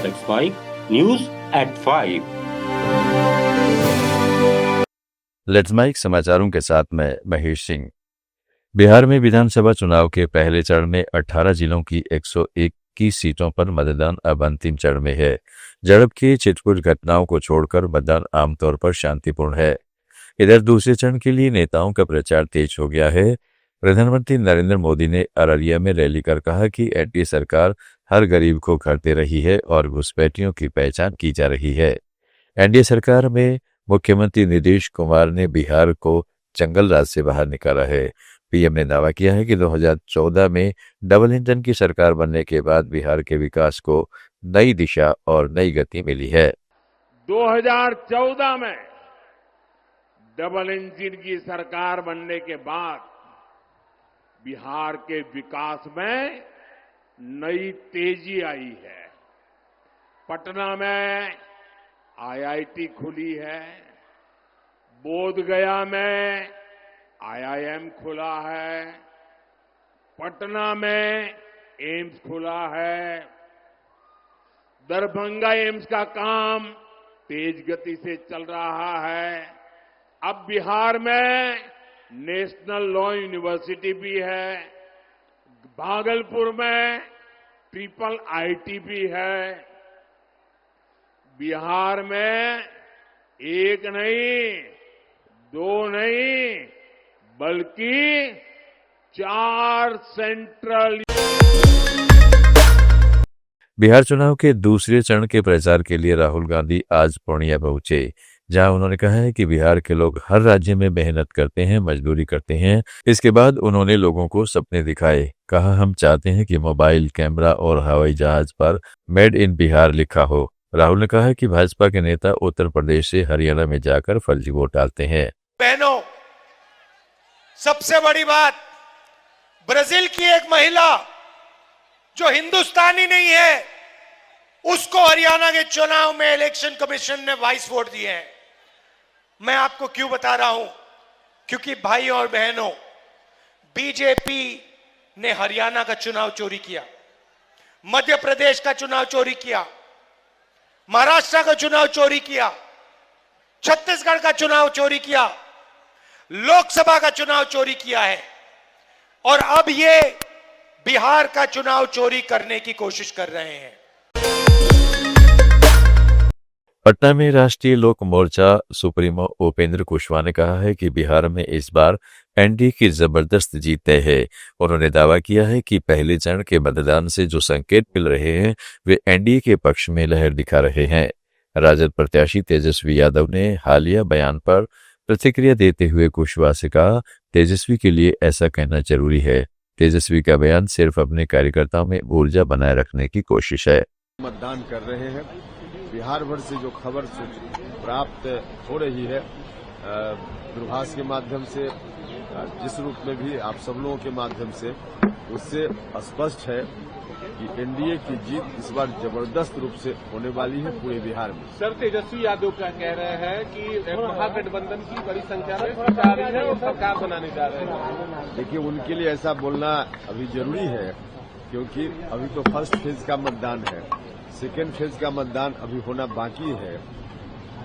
Let's Mike News at 5। Let's Mike समाचारों के साथ मैं महेश सिंह। बिहार में विधानसभा चुनाव के पहले चरण में 18 जिलों की 121 सीटों पर मतदान अब अंतिम चरण में है। झड़प की छिटपुट घटनाओं को छोड़कर मतदान आमतौर पर शांतिपूर्ण है। इधर दूसरे चरण के लिए नेताओं का प्रचार तेज हो गया है। प्रधानमंत्री नरेंद्र मोदी ने अररिया में रैली कर कहा कि एनडीए सरकार हर गरीब को घर दे रही है और घुसपैठियों की पहचान की जा रही है। एनडीए सरकार में मुख्यमंत्री नीतीश कुमार ने बिहार को जंगल राज से बाहर निकाला है। पीएम ने दावा किया है कि 2014 में डबल इंजन की सरकार बनने के बाद बिहार के विकास को नई दिशा और नई गति मिली है। 2014 में डबल इंजन की सरकार बनने के बाद बिहार के विकास में नई तेजी आई है। पटना में आईआईटी खुली है, बोधगया में आईआईएम खुला है, पटना में एम्स खुला है, दरभंगा एम्स का काम तेज गति से चल रहा है। अब बिहार में नेशनल लॉ यूनिवर्सिटी भी है, भागलपुर में ट्रिपल आईटी भी है। बिहार में एक नहीं, दो नहीं, बल्कि 4 सेंट्रल। बिहार चुनाव के दूसरे चरण के प्रचार के लिए राहुल गांधी आज पूर्णिया पहुंचे, जहां उन्होंने कहा है कि बिहार के लोग हर राज्य में मेहनत करते हैं, मजदूरी करते हैं। इसके बाद उन्होंने लोगों को सपने दिखाए। कहा, हम चाहते हैं कि मोबाइल, कैमरा और हवाई जहाज पर मेड इन बिहार लिखा हो। राहुल ने कहा कि भाजपा के नेता उत्तर प्रदेश से हरियाणा में जाकर फर्जी वोट डालते हैं। बहनों, सबसे बड़ी बात, ब्राजील की एक महिला जो हिंदुस्तानी नहीं है, उसको हरियाणा के चुनाव में इलेक्शन कमीशन ने 22 वोट दिए हैं। मैं आपको क्यों बता रहा हूं? क्योंकि भाई और बहनों, बीजेपी ने हरियाणा का चुनाव चोरी किया, मध्य प्रदेश का चुनाव चोरी किया, महाराष्ट्र का चुनाव चोरी किया, छत्तीसगढ़ का चुनाव चोरी किया, लोकसभा का चुनाव चोरी किया है, और अब ये बिहार का चुनाव चोरी करने की कोशिश कर रहे हैं। पटना में राष्ट्रीय लोक मोर्चा सुप्रीमो उपेंद्र कुशवाहा ने कहा है कि बिहार में इस बार एनडीए की जबरदस्त जीत तय है। उन्होंने दावा किया है कि पहले चरण के मतदान से जो संकेत मिल रहे हैं वे एनडीए के पक्ष में लहर दिखा रहे हैं। राजद प्रत्याशी तेजस्वी यादव ने हालिया बयान पर प्रतिक्रिया देते हुए कुशवाहा से कहा, तेजस्वी के लिए ऐसा कहना जरूरी है। तेजस्वी का बयान सिर्फ अपने कार्यकर्ताओं में ऊर्जा बनाए रखने की कोशिश है। मतदान कर रहे हैं। बिहार भर से जो खबर प्राप्त हो रही है दूरभाष के माध्यम से, जिस रूप में भी आप सब लोगों के माध्यम से, उससे स्पष्ट है कि एनडीए की जीत इस बार जबरदस्त रूप से होने वाली है पूरे बिहार में। सर, तेजस्वी यादव का कह रहे हैं कि महागठबंधन की बड़ी संख्या में सरकार बनाने जा रहे हैं। देखिए, उनके लिए ऐसा बोलना अभी जरूरी है, क्योंकि अभी तो फर्स्ट फेज का मतदान है, सेकेंड फेज का मतदान अभी होना बाकी है।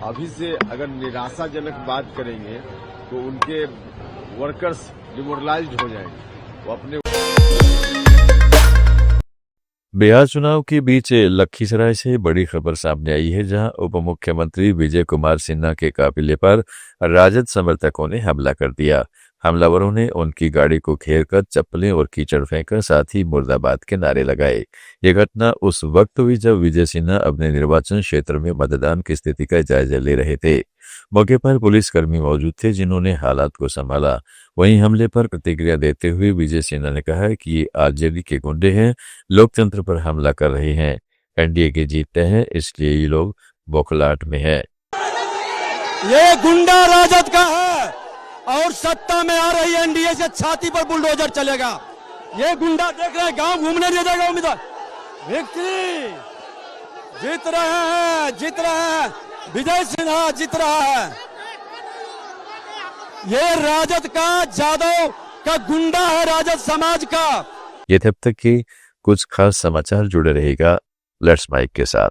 अभी से अगर निराशाजनक बात करेंगे तो उनके वर्कर्स डिमोरलाइज्ड हो जाएंगे। वो अपने बिहार चुनाव के बीच लखीसराय से बड़ी खबर सामने आई है, जहां उप मुख्यमंत्री विजय कुमार सिन्हा के काफिले पर राजद समर्थकों ने हमला कर दिया। हमलावरों ने उनकी गाड़ी को घेरकर चप्पलें और कीचड़ फेंकर साथ ही मुर्दाबाद के नारे लगाए। ये घटना उस वक्त हुई जब विजय सिन्हा अपने निर्वाचन क्षेत्र में मतदान की स्थिति का जायजा ले रहे थे। मौके पर पुलिसकर्मी मौजूद थे, जिन्होंने हालात को संभाला। वहीं हमले पर प्रतिक्रिया देते हुए विजय सिन्हा ने कहा कि ये आरजेडी के गुंडे हैं, लोकतंत्र पर हमला कर रहे हैं। एनडीए के जीतते हैं, इसलिए ये लोग बौखलाहट में है। ये गुंडा राजद का है और सत्ता में आ रही एनडीए से छाती पर बुलडोजर चलेगा। ये गुंडा देख रहे हैं, गांव घूमने नहीं देगा उम्मीदवार। विक्ट्री जीत रहे हैं, विजय सिन्हा जीत रहा है। ये राजद का, जादव का गुंडा है, राजद समाज का। ये तब तक कि कुछ खास समाचार जुड़े रहेगा लेट्स माइक के साथ।